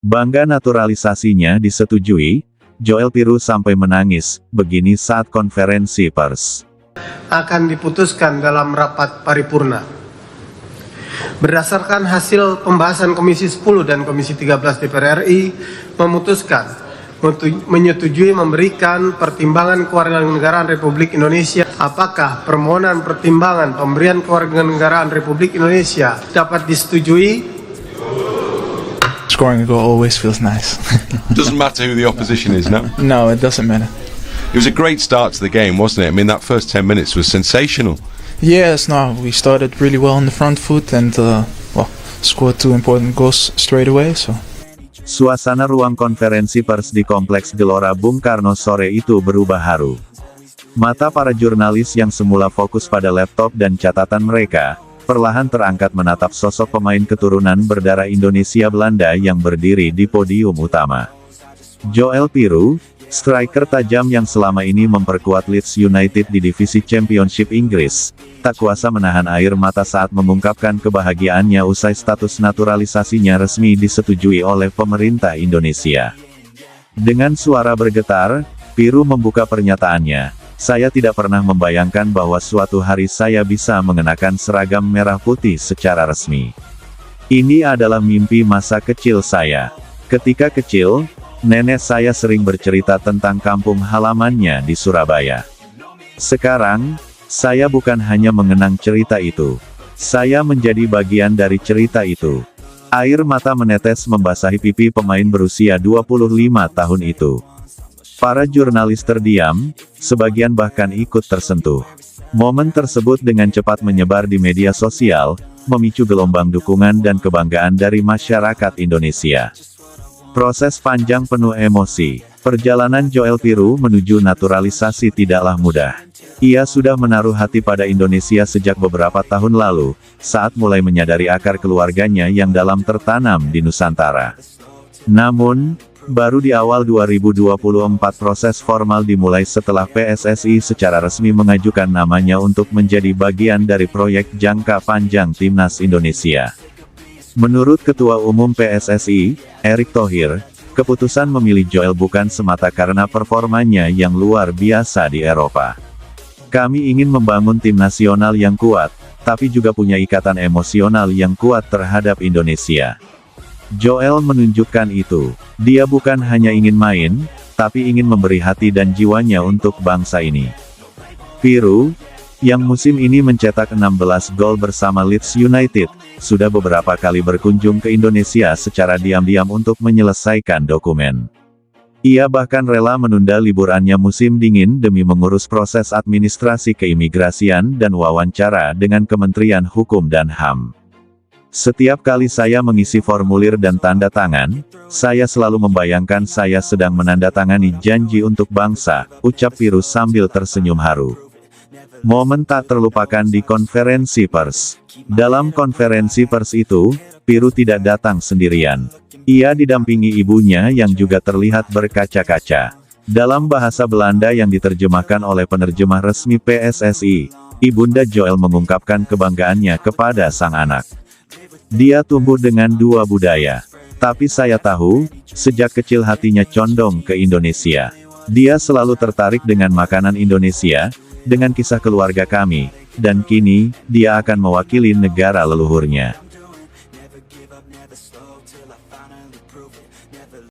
Bangga naturalisasinya disetujui, Joel Piroe sampai menangis, begini saat konferensi pers. Akan diputuskan dalam rapat paripurna. Berdasarkan hasil pembahasan Komisi 10 dan Komisi 13 DPR RI, memutuskan menyetujui memberikan pertimbangan kewarganegaraan Republik Indonesia. Apakah permohonan pertimbangan pemberian kewarganegaraan Republik Indonesia dapat disetujui? Scoring a goal always feels nice. Doesn't matter who the opposition is, no? No, it doesn't matter. It was a great start to the game, wasn't it? I mean, that first 10 minutes was sensational. Yes, no, we started really well on the front foot and scored 2 important goals straight away. So. Suasana ruang konferensi pers di Kompleks Gelora Bung Karno sore itu berubah haru. Mata para jurnalis yang semula fokus pada laptop dan catatan mereka, perlahan terangkat menatap sosok pemain keturunan berdarah Indonesia Belanda yang berdiri di podium utama. Joel Piroe, striker tajam yang selama ini memperkuat Leeds United di divisi Championship Inggris, tak kuasa menahan air mata saat mengungkapkan kebahagiaannya usai status naturalisasinya resmi disetujui oleh pemerintah Indonesia. Dengan suara bergetar, Piroe membuka pernyataannya, "Saya tidak pernah membayangkan bahwa suatu hari saya bisa mengenakan seragam merah putih secara resmi. Ini adalah mimpi masa kecil saya. Ketika kecil, nenek saya sering bercerita tentang kampung halamannya di Surabaya. Sekarang, saya bukan hanya mengenang cerita itu. Saya menjadi bagian dari cerita itu." Air mata menetes membasahi pipi pemain berusia 25 tahun itu. Para jurnalis terdiam, sebagian bahkan ikut tersentuh. Momen tersebut dengan cepat menyebar di media sosial, memicu gelombang dukungan dan kebanggaan dari masyarakat Indonesia. Proses panjang penuh emosi. Perjalanan Joel Piroe menuju naturalisasi tidaklah mudah. Ia sudah menaruh hati pada Indonesia sejak beberapa tahun lalu, saat mulai menyadari akar keluarganya yang dalam tertanam di Nusantara. Namun, baru di awal 2024 proses formal dimulai setelah PSSI secara resmi mengajukan namanya untuk menjadi bagian dari proyek jangka panjang Timnas Indonesia. Menurut Ketua Umum PSSI, Erick Thohir, keputusan memilih Joel bukan semata karena performanya yang luar biasa di Eropa. "Kami ingin membangun tim nasional yang kuat, tapi juga punya ikatan emosional yang kuat terhadap Indonesia." Joel menunjukkan itu. Dia bukan hanya ingin main, tapi ingin memberi hati dan jiwanya untuk bangsa ini. Piroe, yang musim ini mencetak 16 gol bersama Leeds United, sudah beberapa kali berkunjung ke Indonesia secara diam-diam untuk menyelesaikan dokumen. Ia bahkan rela menunda liburannya musim dingin demi mengurus proses administrasi keimigrasian dan wawancara dengan Kementerian Hukum dan HAM. "Setiap kali saya mengisi formulir dan tanda tangan, saya selalu membayangkan saya sedang menandatangani janji untuk bangsa," ucap Piroe sambil tersenyum haru. Momen tak terlupakan di konferensi pers. Dalam konferensi pers itu, Piroe tidak datang sendirian. Ia didampingi ibunya yang juga terlihat berkaca-kaca. Dalam bahasa Belanda yang diterjemahkan oleh penerjemah resmi PSSI, Ibunda Joel mengungkapkan kebanggaannya kepada sang anak. "Dia tumbuh dengan 2 budaya. Tapi saya tahu, sejak kecil hatinya condong ke Indonesia. Dia selalu tertarik dengan makanan Indonesia, dengan kisah keluarga kami, dan kini, dia akan mewakili negara leluhurnya."